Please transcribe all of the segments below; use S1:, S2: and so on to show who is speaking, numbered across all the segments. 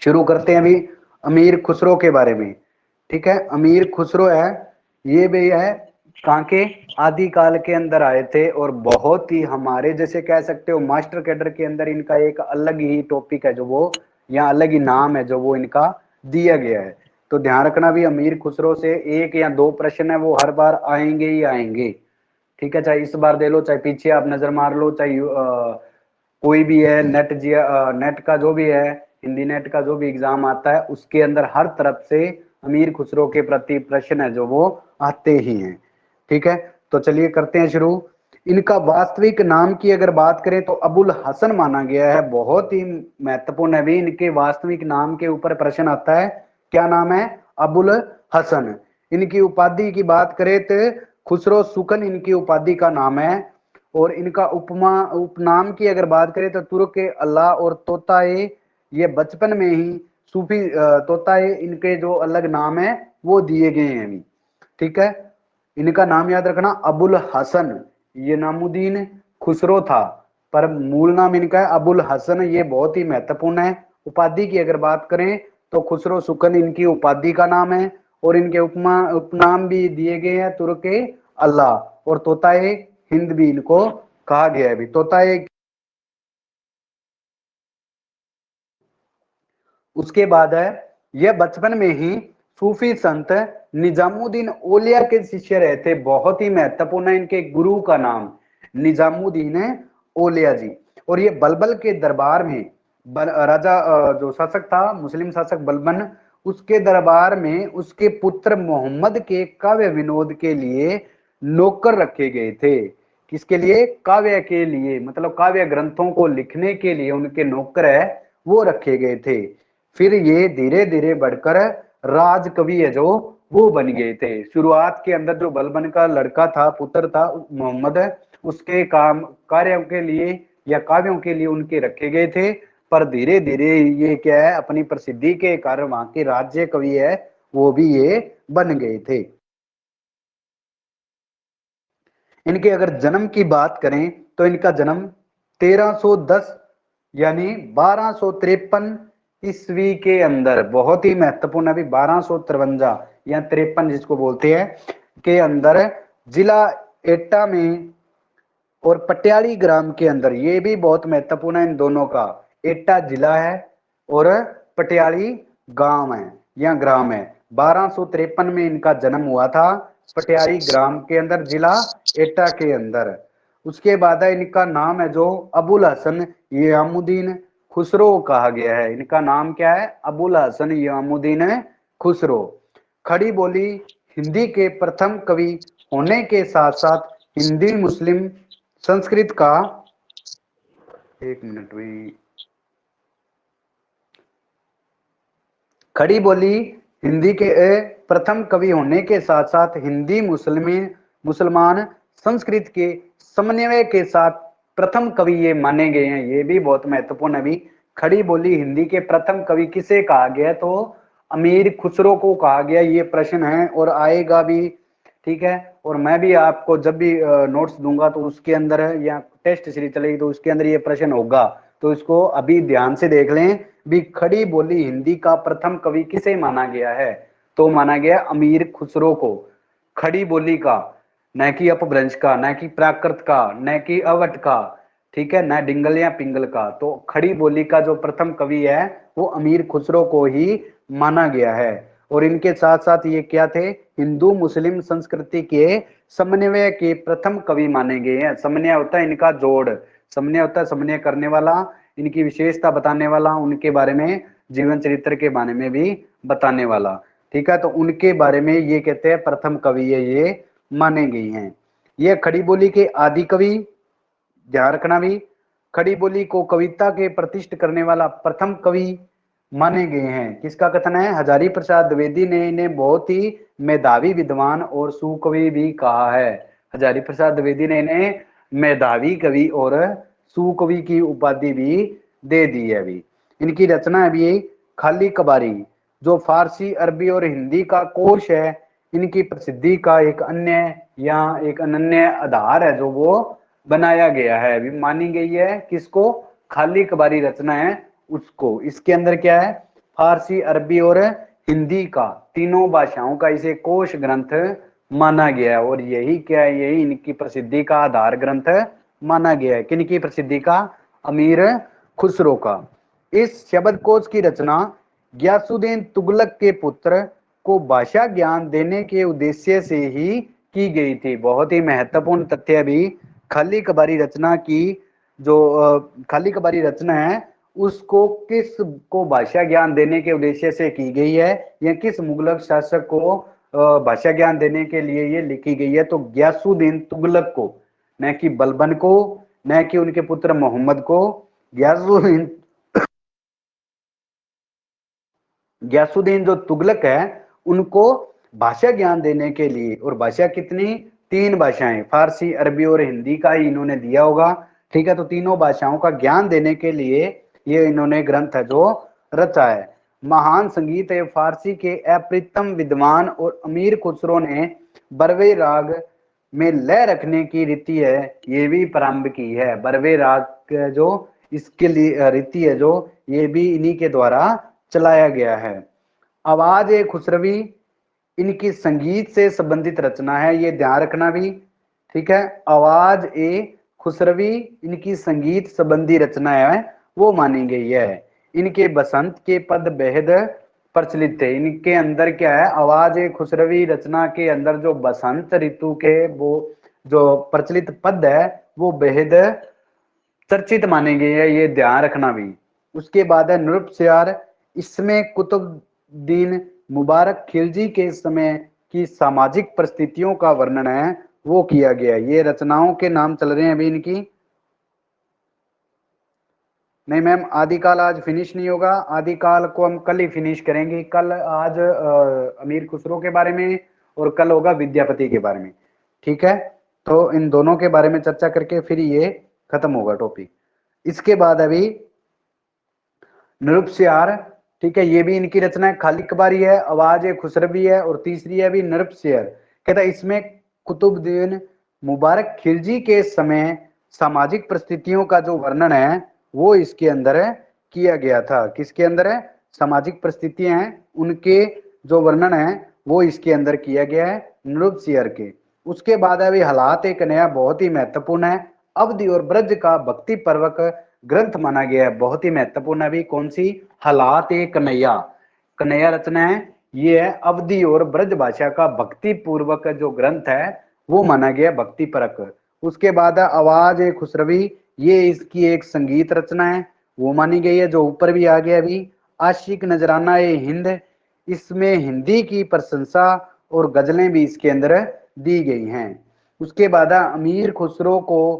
S1: शुरू करते हैं अभी अमीर खुसरो के बारे में। ठीक है, अमीर खुसरो है, ये भी है कहाँ के, आदिकाल के अंदर आए थे, और बहुत ही हमारे जैसे कह सकते हो मास्टर कैडर के अंदर इनका एक अलग ही टॉपिक है जो वो, या अलग ही नाम है जो वो इनका दिया गया है। तो ध्यान रखना भी, अमीर खुसरो से एक या दो प्रश्न है वो हर बार आएंगे ही आएंगे। ठीक है, चाहे इस बार दे लो, चाहे पीछे आप नजर मार लो, चाहे कोई भी है नेट नेट का जो भी है, हिंदी नेट का जो भी एग्जाम आता है उसके अंदर हर तरफ से अमीर खुसरो के प्रति प्रश्न है जो वो आते ही हैं। ठीक है, तो चलिए करते हैं शुरू। इनका वास्तविक नाम की अगर बात करें तो अबुल हसन माना गया है, बहुत ही महत्वपूर्ण है भी, इनके वास्तविक नाम के ऊपर प्रश्न आता है। क्या नाम है? अबुल हसन। इनकी उपाधि की बात करें तो खुसरो सुकन इनकी उपाधि का नाम है। और इनका उपनाम की अगर बात करें तो तुर्क अल्लाह और तोताए, ये बचपन में ही सूफी तोताए इनके जो अलग नाम है वो दिए गए हैं अभी। ठीक है, इनका नाम याद रखना अबुल हसन, ये नामुद्दीन खुसरो था पर मूल नाम इनका है अबुल हसन, ये बहुत ही महत्वपूर्ण है। उपाधि की अगर बात करें तो खुसरो सुकन इनकी उपाधि का नाम है, और इनके उपनाम भी दिए गए हैं तुर्क अल्लाह और तोताए हिंद भी इनको कहा गया है भी। तोताए उसके बाद है, यह बचपन में ही सूफी संत निजामुद्दीन औलिया के शिष्य रहे थे। बहुत ही महत्वपूर्ण है इनके गुरु का नाम निजामुद्दीन औलिया जी। और ये बलबल के दरबार में राजा जो शासक था मुस्लिम शासक बलबन, उसके दरबार में उसके पुत्र मोहम्मद के काव्य विनोद के लिए नौकर रखे गए थे। किसके लिए? काव्य के लिए, मतलब काव्य ग्रंथों को लिखने के लिए उनके नौकर है वो रखे गए थे। फिर ये धीरे धीरे बढ़कर राज कवि है जो वो बन गए थे। शुरुआत के अंदर जो बलबन का लड़का था, पुत्र था मोहम्मद, उसके काम कार्यों के लिए या काव्यों के लिए उनके रखे गए थे। पर धीरे धीरे ये क्या है, अपनी प्रसिद्धि के कारण वहां के राज्य कवि है वो भी ये बन गए थे। इनके अगर जन्म की बात करें तो इनका जन्म 1310 यानी 1253 ईस्वी के अंदर, बहुत ही महत्वपूर्ण, अभी 1253 या 53 जिसको बोलते हैं के अंदर, जिला एटा में और पटियाली ग्राम के अंदर, ये भी बहुत महत्वपूर्ण है इन दोनों का। एटा जिला है और पटियाली गांव है या ग्राम है। 1253 में इनका जन्म हुआ था पटियाली ग्राम के अंदर, जिला एटा के अंदर। उसके बाद है इनका नाम है जो अबुल हसन यामुद्दीन खुसरो कहा गया है। इनका नाम क्या है? अबुल हसन यामुद्दीन खुसरो। खड़ी बोली हिंदी के प्रथम कवि होने के साथ साथ हिंदी मुस्लिम संस्कृत का, एक मिनट भाई, खड़ी बोली हिंदी के प्रथम कवि होने के साथ साथ हिंदी मुसलमान संस्कृत के समन्वय के साथ प्रथम कवि ये माने गए हैं। ये भी बहुत महत्वपूर्ण है। अभी खड़ी बोली हिंदी के प्रथम कवि किसे कहा गया? तो अमीर खुसरो को कहा गया। ये प्रश्न है और आएगा भी। ठीक है, और मैं भी आपको जब भी नोट्स दूंगा तो उसके अंदर या टेस्ट सीरीज चलेगी तो उसके अंदर ये प्रश्न होगा, तो इसको अभी ध्यान से देख लें भी। खड़ी बोली हिंदी का प्रथम कवि किसे माना गया है? तो माना गया अमीर खुसरो को। खड़ी बोली का, न कि अपभ्रंश का, न कि प्राकृत का, न कि अवट का, ठीक है, न डिंगल या पिंगल का। तो खड़ी बोली का जो प्रथम कवि है वो अमीर खुसरो को ही माना गया है। और इनके साथ साथ ये क्या थे? हिंदू मुस्लिम संस्कृति के समन्वय के प्रथम कवि माने गए हैं। समन्वय होता है इनका जोड़, समन्वय होता है समन्वय करने वाला, इनकी विशेषता बताने वाला, उनके बारे में जीवन चरित्र के बारे में भी बताने वाला। ठीक है, तो उनके बारे में ये कहते हैं प्रथम कवि है ये माने गए हैं। ये खड़ी बोली के आदि कवि, ध्यान रखना भी, खड़ी बोली को कविता के प्रतिष्ठ करने वाला प्रथम कवि माने गए हैं। किसका कथन है? हजारी प्रसाद द्विवेदी ने इन्हें बहुत ही मेधावी विद्वान और सुकवि भी कहा है। हजारी प्रसाद द्विवेदी ने इन्हें मेधावी कवि और सुकवि की उपाधि भी दे दी है। अभी इनकी रचना है भी खाली कबारी, जो फारसी अरबी और हिंदी का कोश है। इनकी प्रसिद्धि का एक अन्य या एक अनन्य आधार है जो वो बनाया गया है, अभी मानी गई है। किसको? खाली कबारी रचना है उसको। इसके अंदर क्या है? फारसी, अरबी और हिंदी का, तीनों भाषाओं का इसे कोश ग्रंथ माना गया है। और यही क्या है, यही इनकी प्रसिद्धि का आधार ग्रंथ माना गया है। किनकी प्रसिद्धि का? अमीर खुसरो का। इस शब्दकोश की रचना गयासुद्दीन तुगलक के पुत्र को भाषा ज्ञान देने के उद्देश्य से ही की गई थी। बहुत ही महत्वपूर्ण तथ्य भी, खाली कबारी रचना की जो खाली कबारी रचना है उसको किस को भाषा ज्ञान देने के उद्देश्य से की गई है, या किस मुगलक शासक को भाषा ज्ञान देने के लिए ये लिखी गई है? तो गयासुद्दीन तुगलक को, न कि बलबन को, न कि उनके पुत्र मोहम्मद को। गयासुद्दीन जो तुगलक है उनको भाषा ज्ञान देने के लिए, और भाषा कितनी? 3 भाषाएं, फारसी, अरबी और हिंदी का ही इन्होंने दिया होगा। ठीक है, तो तीनों भाषाओं का ज्ञान देने के लिए ये इन्होंने ग्रंथ है जो रचा है। महान संगीत एवं फारसी के अप्रीतम विद्वान और अमीर खुसरो ने बरवे राग में लय रखने की रीति है ये भी प्रारंभ की है। बरवे राग जो इसके लिए रीति है जो, ये भी इन्हीं के द्वारा चलाया गया है। आवाज ए खुसरवी इनकी संगीत से संबंधित रचना है, ये ध्यान रखना भी। ठीक है, आवाज ए खुसरवी इनकी संगीत संबंधी रचना है वो मानी गई है। इनके बसंत के पद बेहद प्रचलित थे। इनके अंदर क्या है, आवाज ए खुसरवी रचना के अंदर जो बसंत ऋतु के वो जो प्रचलित पद है वो बेहद चर्चित माने गए हैं, ये ध्यान रखना भी। उसके बाद है नृपश्यार, इसमें कुतुबुद्दीन मुबारक खिलजी के समय की सामाजिक परिस्थितियों का वर्णन है वो किया गया। ये रचनाओं के नाम चल रहे हैं अभी इनकी। नहीं मैम, आदिकाल आज फिनिश नहीं होगा, आदिकाल को हम कल ही फिनिश करेंगे। कल आज अमीर खुसरो के बारे में और कल होगा विद्यापति के बारे में। ठीक है, तो इन दोनों के बारे में चर्चा करके फिर ये खत्म होगा टॉपिक। इसके बाद अभी नृपश्यार, ठीक है, ये भी इनकी रचना है। खाली कबारी है, आवाज है खुसरवी है, और तीसरी है अभी नृपश्यार। कहता है इसमें कुतुबुद्दीन मुबारक खिलजी के समय सामाजिक परिस्थितियों का जो वर्णन है वो इसके अंदर किया गया था। किसके अंदर है? सामाजिक परिस्थितियां हैं उनके जो वर्णन है वो इसके अंदर किया गया है नृपश्यार के। उसके बाद अभी हालात एक नया बहुत ही महत्वपूर्ण है, अवधि और ब्रज का भक्ति पर्वक ग्रंथ माना गया है। बहुत ही महत्वपूर्ण अभी कौन सी? हालात एक कन्हैया, कन्हैया रचना है ये है। अवधि और ब्रज भाषा का भक्ति पूर्वक जो ग्रंथ है वो माना गया भक्ति परक। उसके बाद आवाज ए खुसरवी, ये इसकी एक संगीत रचना है वो मानी गई है, जो ऊपर भी आ गया अभी। आशिक नजराना ए हिंद, इसमें हिंदी की प्रशंसा और गजलें भी इसके अंदर दी गई हैं। उसके बाद अमीर खुसरो को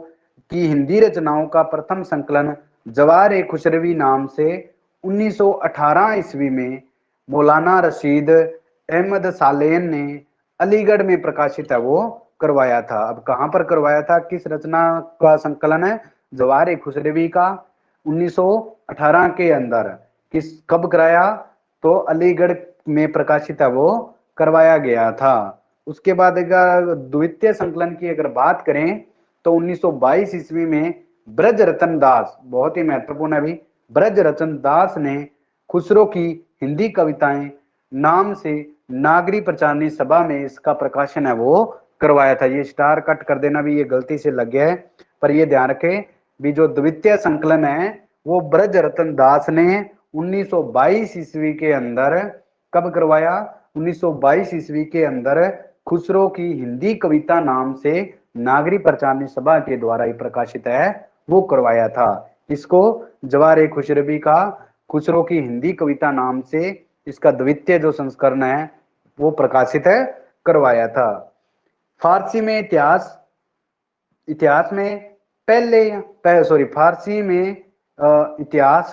S1: की हिंदी रचनाओं का प्रथम संकलन जवार ए खुसरवी नाम से 1918 ईस्वी में मौलाना रशीद अहमद सालेन ने अलीगढ़ में प्रकाशित है वो करवाया था। अब कहां पर करवाया था, किस रचना का संकलन है? जवार ए खुसरवी का 1918 के अंदर। किस कब कराया? तो अलीगढ़ में प्रकाशित है वो करवाया गया था। उसके बाद अगर द्वितीय संकलन की अगर बात करें तो 1922 ईस्वी में ब्रज रतन दास, बहुत ही महत्वपूर्ण है अभी, ब्रज रतन दास ने खुसरो की हिंदी कविताएं नाम से नागरी प्रचारणी सभा में इसका प्रकाशन है वो करवाया था। ये स्टार कट कर देना भी, ये गलती से लग गया है, पर ये ध्यान रखें भी जो द्वितीय संकलन है वो ब्रज रतन दास ने 1922 ईस्वी के अंदर कब करवाया? 1922 ईस्वी के अंदर खुसरो की हिंदी कविता नाम से नागरी प्रचारणी सभा के द्वारा ही प्रकाशित है वो करवाया था। इसको जवार ए खुसरवी का खुसरो की हिंदी कविता नाम से इसका द्वितीय जो संस्करण है वो प्रकाशित है करवाया था। फारसी में इतिहास में फारसी में इतिहास,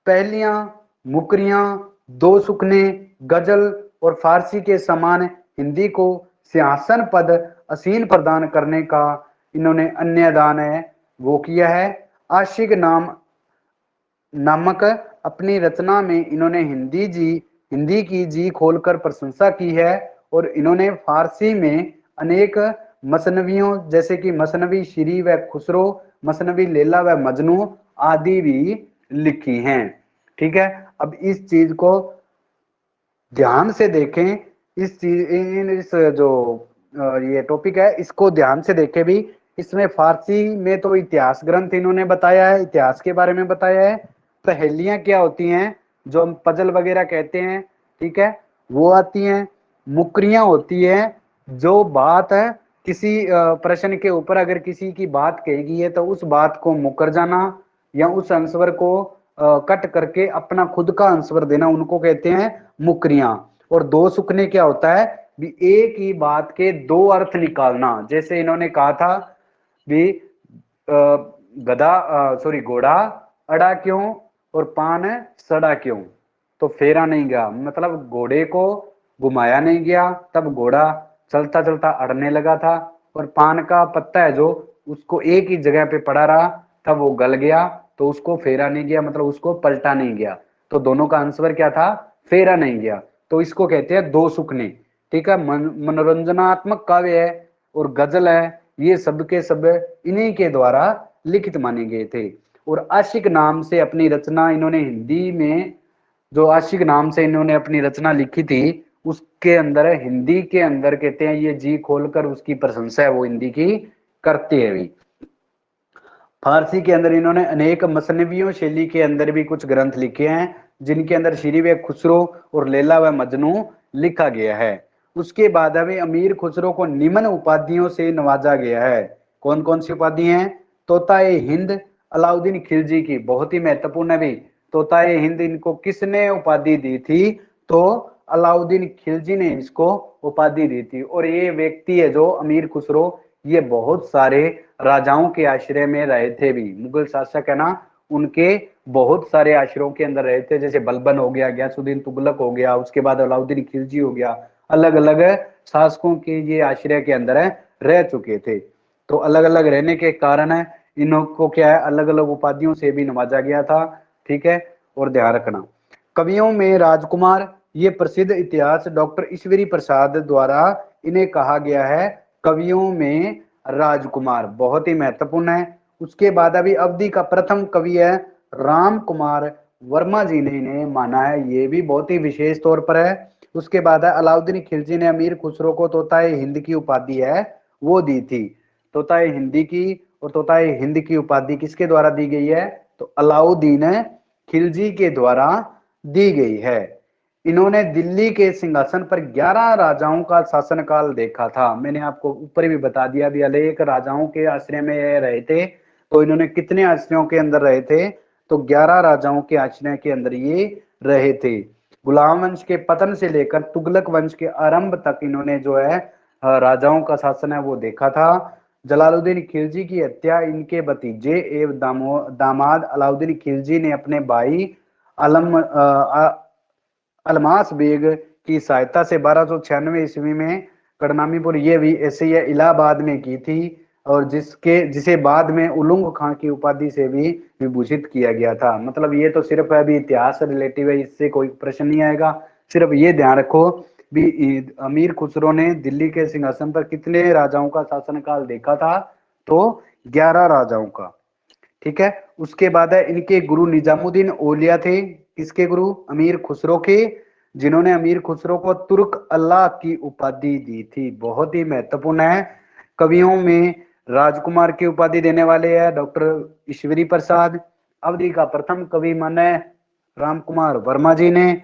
S1: पहलियां, मुकरियां, दो सुकने, गजल और फारसी के समान हिंदी को सिंहासन पद असीन प्रदान करने का इन्होंने अन्य दान है वो किया है। आशिक नामक अपनी रचना में इन्होंने हिंदी की जी खोलकर प्रशंसा की है, और इन्होंने फारसी में अनेक मसनवियों जैसे कि मसनवी शिरी व खुसरो, मसनवी लैला व मजनू आदि भी लिखी हैं। ठीक है, अब इस चीज को ध्यान से देखें, इस चीज इस जो ये टॉपिक है इसको ध्यान से देखें भी। इसमें फारसी में तो इतिहास ग्रंथ इन्होंने बताया है, इतिहास के बारे में बताया है। पहेलियां क्या होती हैं, जो हम पजल वगैरह कहते हैं, ठीक है, वो आती हैं। मुकरियां होती है, जो बात है किसी प्रश्न के ऊपर अगर किसी की बात कही गई है तो उस बात को मुकर जाना या उस आंसर को कट करके अपना खुद का आंसर देना, उनको कहते हैं मुकरियां। और दो सुखने क्या होता है भी, एक ही बात के दो अर्थ निकालना। जैसे इन्होंने कहा था भी गधा सॉरी घोड़ा अड़ा क्यों और पान सड़ा क्यों, तो फेरा नहीं गया, मतलब घोड़े को घुमाया नहीं गया, तब घोड़ा चलता चलता अड़ने लगा था। और पान का पत्ता है जो उसको एक ही जगह पे पड़ा रहा, तब वो गल गया, तो उसको फेरा नहीं गया, मतलब उसको पलटा नहीं गया। तो दोनों का आंसर क्या था, फेरा नहीं गया। तो इसको कहते हैं दो सुखने। ठीक है, मनोरंजनात्मक काव्य है और गजल है, ये सब के सब इन्हीं के द्वारा लिखित माने गए थे। और आशिक नाम से अपनी रचना इन्होंने हिंदी में, जो आशिक नाम से इन्होंने अपनी रचना लिखी थी, उसके अंदर हिंदी के अंदर कहते हैं ये जी खोलकर उसकी प्रशंसा है वो हिंदी की करते हैं भी। फारसी के अंदर इन्होंने अनेक मसनवियों शैली के अंदर भी कुछ ग्रंथ लिखे हैं, जिनके अंदर श्री व खुसरो और लैला व मजनू लिखा गया है। उसके बाद हमें अमीर खुसरो को निम्न उपाधियों से नवाजा गया है। कौन कौन सी उपाधि हैं, तोताए हिंद अलाउद्दीन खिलजी की, बहुत ही महत्वपूर्ण है भी। तोताए हिंद इनको किसने उपाधि दी थी, तो अलाउद्दीन खिलजी ने इसको उपाधि दी थी। और ये व्यक्ति है जो अमीर खुसरो, ये बहुत सारे राजाओं के आश्रय में रहे थे भी। मुगल शासक है ना, उनके बहुत सारे आश्रयों के अंदर रहे थे, जैसे बलबन हो गया, गयासुद्दीन तुगलक हो गया, उसके बाद अलाउद्दीन खिलजी हो गया, अलग अलग शासकों के ये आश्रय के अंदर रह चुके थे। तो अलग अलग रहने के कारण है इनको क्या है, अलग अलग उपाधियों से भी नवाजा गया था। ठीक है, और ध्यान रखना कवियों में राजकुमार, ये प्रसिद्ध इतिहास डॉक्टर ईश्वरी प्रसाद द्वारा इन्हें कहा गया है कवियों में राजकुमार, बहुत ही महत्वपूर्ण है। उसके बाद अभी अवधि का प्रथम कवि है राम कुमार वर्मा जी ने इन्हें माना है, ये भी बहुत ही विशेष तौर पर है। उसके बाद है अलाउद्दीन खिलजी ने अमीर खुसरो को तोताए हिंद की उपाधि है वो दी थी। तोताए हिंदी की और तोताए हिंद की उपाधि किसके द्वारा दी गई है, तो अलाउद्दीन खिलजी के द्वारा दी गई है। इन्होंने दिल्ली के सिंहासन पर 11 राजाओं का शासनकाल देखा था। मैंने आपको ऊपर भी बता दिया भी, अनेक राजाओं के आश्रय में ये रहे थे। तो इन्होंने कितने आश्रयों के अंदर रहे थे, तो 11 राजाओं के आश्रय के अंदर ये रहे थे। गुलाम वंश के पतन से लेकर तुगलक वंश के आरंभ तक इन्होंने जो है राजाओं का शासन है वो देखा था। जलालुद्दीन खिलजी की हत्या इनके भतीजे एवं दामाद अलाउद्दीन खिलजी ने अपने भाई अलम अलमास बेग की सहायता से 1296 ईस्वी में कड़नामीपुर, ये भी ऐसे ही इलाहाबाद में की थी, और जिसे बाद में उलुंग खां की उपाधि से भी विभूषित किया गया था। मतलब ये तो सिर्फ अभी इतिहास रिलेटिव है, इससे कोई प्रश्न नहीं आएगा। सिर्फ ये ध्यान रखो भी अमीर खुसरो ने दिल्ली के सिंहासन पर कितने राजाओं का शासनकाल देखा था, तो 11 राजाओं का। ठीक है, उसके बाद है इनके गुरु निजामुद्दीन औलिया थे, किसके गुरु, अमीर खुसरो के, जिन्होंने अमीर खुसरो को तुर्क अल्लाह की उपाधि दी थी। बहुत ही महत्वपूर्ण है। कवियों में राजकुमार की उपाधि देने वाले हैं डॉक्टर ईश्वरी प्रसाद। अवधि का प्रथम कवि माने राम कुमार वर्मा जी ने,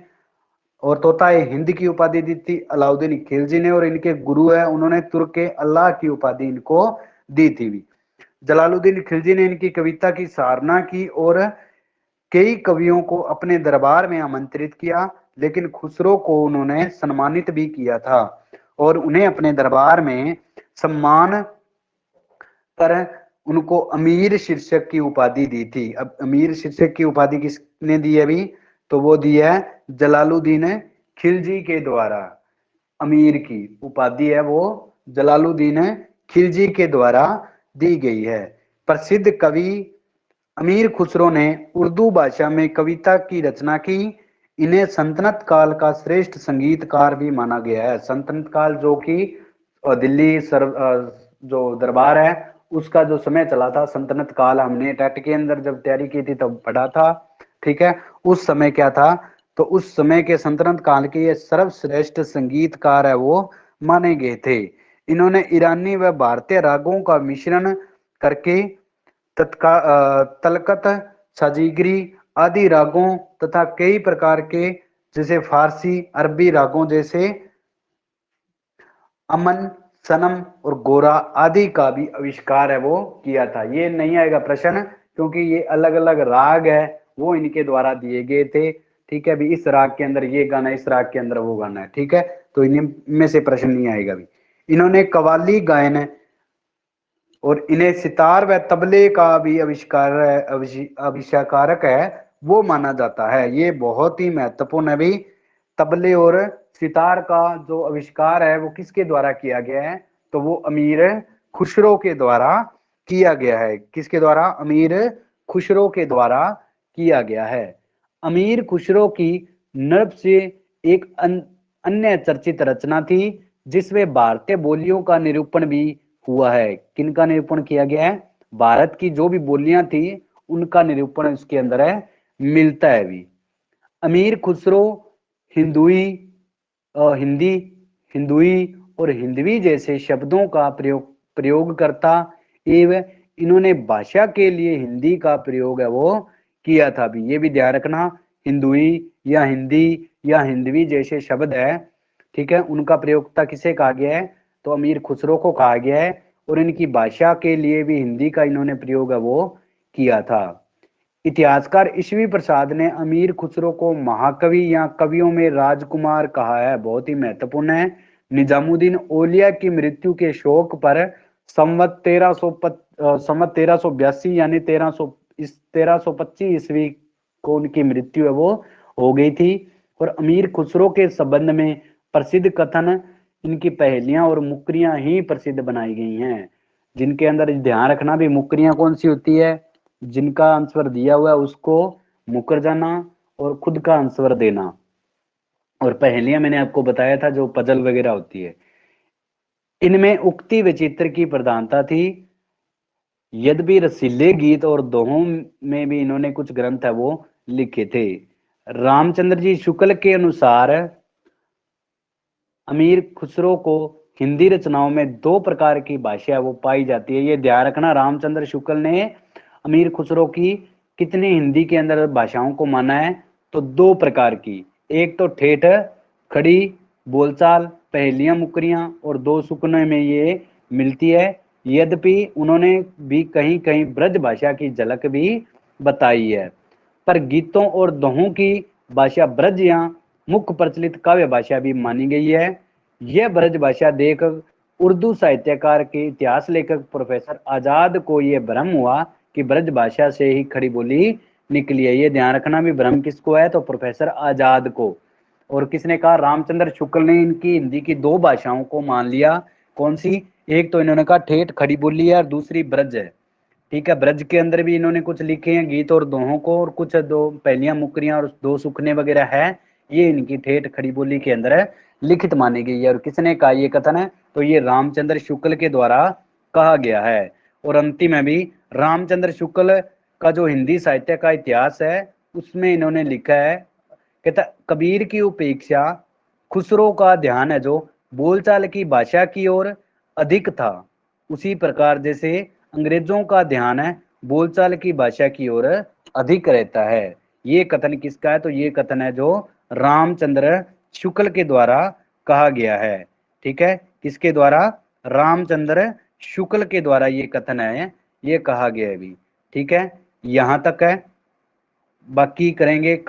S1: और तोताए हिंद की उपाधि दी थी अलाउद्दीन खिलजी ने, और इनके गुरु है उन्होंने तुर्क के अल्लाह की उपाधि इनको दी थी। जलालुद्दीन खिलजी ने इनकी कविता की सराहना की और कई कवियों को अपने दरबार में आमंत्रित किया, लेकिन खुसरो को उन्होंने सम्मानित भी किया था और उन्हें अपने दरबार में सम्मान पर उनको अमीर शीर्षक की उपाधि दी थी। अब अमीर शीर्षक की उपाधि किसने दी है अभी, तो वो दी है जलालुद्दीन खिलजी के द्वारा। अमीर की उपाधि है वो जलालुद्दीन खिलजी के द्वारा दी गई है। प्रसिद्ध कवि अमीर खुसरो ने उर्दू भाषा में कविता की रचना की। इन्हें सल्तनत काल का श्रेष्ठ संगीतकार भी माना गया है। सल्तनत काल जो कि दिल्ली जो दरबार है उसका जो समय चला था, सल्तनत काल, हमने टेट के अंदर जब तैयारी की थी तब पढ़ा था। ठीक है। उस समय क्या था, तो उस समय के सल्तनत काल के ये सर्वश्रेष्ठ संगीतकार है वो माने गए थे। इन्होंने ईरानी व भारतीय रागों का मिश्रण करके तलकत, साजिगरी आदि रागों तथा कई प्रकार के जैसे फारसी अरबी रागों जैसे अमन, सनम और गोरा आदि का भी आविष्कार है वो किया था। ये नहीं आएगा प्रश्न, क्योंकि ये अलग अलग राग है वो इनके द्वारा दिए गए थे। ठीक है, अभी इस राग के अंदर ये गाना, इस राग के अंदर वो गाना है। ठीक है, तो इनमें से प्रश्न नहीं आएगा अभी। इन्होंने कव्वाली गायन और इन्हें सितार व तबले का भी आविष्कारक है वो माना जाता है। ये बहुत ही महत्वपूर्ण है भी। तबले और सितार का जो आविष्कार है वो किसके द्वारा किया गया है, तो वो अमीर खुसरो के द्वारा किया गया है। किसके द्वारा? अमीर खुसरो के द्वारा किया गया है। अमीर खुसरो की नर्ब से एक अन्य चर्चित रचना थी जिसमें भारतीय बोलियों का निरूपण भी हुआ है। किनका निरूपण किया गया है? भारत की जो भी बोलियां थी उनका निरूपण इसके अंदर है, मिलता है भी। अमीर खुसरो हिंदुई, हिंदी, हिंदुई और हिंदवी जैसे शब्दों का प्रयोग करता एवं इन्होंने भाषा के लिए हिंदी का प्रयोग है वो किया था भी। ये भी ध्यान रखना, हिंदुई या हिंदी या हिंदवी जैसे शब्द है, ठीक है, उनका प्रयोगता किसे कहा गया है? तो अमीर खुसरो को कहा गया है। और इनकी भाषा के लिए भी हिंदी का इन्होंने प्रयोग है वो किया था। इतिहासकार ईसवी प्रसाद ने अमीर खुसरो को महाकवि या कवियों में राजकुमार कहा है। बहुत ही महत्वपूर्ण है। निजामुद्दीन औलिया की मृत्यु के शोक पर संवत 1382 यानी 1325 ईस्वी को उनकी मृत्यु है वो हो गई थी। और अमीर खुसरो के संबंध में प्रसिद्ध कथन, इनकी पहेलियां और मुकरियां ही प्रसिद्ध बनाई गई हैं। जिनके अंदर ध्यान रखना भी, मुकरियां कौन सी होती है? जिनका आंसर दिया हुआ है उसको मुकर जाना और खुद का आंसर देना। और पहेलियां मैंने आपको बताया था जो पजल वगैरह होती है। इनमें उक्ति विचित्र की प्रधानता थी। यद्यपि रसीले गीत और दोहों में भी इन्होंने कुछ ग्रंथ है वो लिखे थे। रामचंद्र जी शुक्ल के अनुसार अमीर खुसरो को हिंदी रचनाओं में दो प्रकार की भाषा वो पाई जाती है। ये ध्यान रखना, रामचंद्र शुक्ल ने अमीर खुसरो की कितनी हिंदी के अंदर भाषाओं को माना है? तो दो प्रकार की। एक तो ठेठ खड़ी बोलचाल पहेलियां मुकरियां और दो सुकने में ये मिलती है। यद्यपि उन्होंने भी कहीं कहीं ब्रज भाषा की झलक भी बताई है, पर गीतों और दोहों की भाषा ब्रज या मुख्य प्रचलित काव्य भाषा भी मानी गई है। यह ब्रज भाषा देख उर्दू साहित्यकार के इतिहास लेखक प्रोफेसर आजाद को यह भ्रम हुआ कि ब्रज भाषा से ही खड़ी बोली निकली है। ये ध्यान रखना भी, भ्रम किसको है? तो प्रोफेसर आजाद को। और किसने कहा? रामचंद्र शुक्ल ने इनकी हिंदी की दो भाषाओं को मान लिया। कौन सी? एक तो इन्होंने कहा ठेठ खड़ी बोली है और दूसरी ब्रज है। ठीक है, ब्रज के अंदर भी इन्होंने कुछ लिखे हैं गीत और दोहों को, और कुछ दो पहलियां मुकरियां और दो सुखने वगैरह है, ये इनकी ठेठ खड़ी बोली के अंदर है लिखित मानी गई है। और किसने कहा ये कथन है? तो ये रामचंद्र शुक्ल के द्वारा कहा गया है। और अंतिम में भी रामचंद्र शुक्ल का जो हिंदी साहित्य का इतिहास है उसमें इन्होंने लिखा है, कहता कबीर की उपेक्षा खुसरो का ध्यान है जो बोलचाल की भाषा की ओर अधिक था, उसी प्रकार जैसे अंग्रेजों का ध्यान है बोलचाल की भाषा की ओर अधिक रहता है। ये कथन किसका है? तो ये कथन है जो रामचंद्र शुक्ल के द्वारा कहा गया है। ठीक है, किसके द्वारा? रामचंद्र शुक्ल के द्वारा ये कथन है, ये कहा गया है भी। ठीक है, यहां तक है, बाकी करेंगे कल।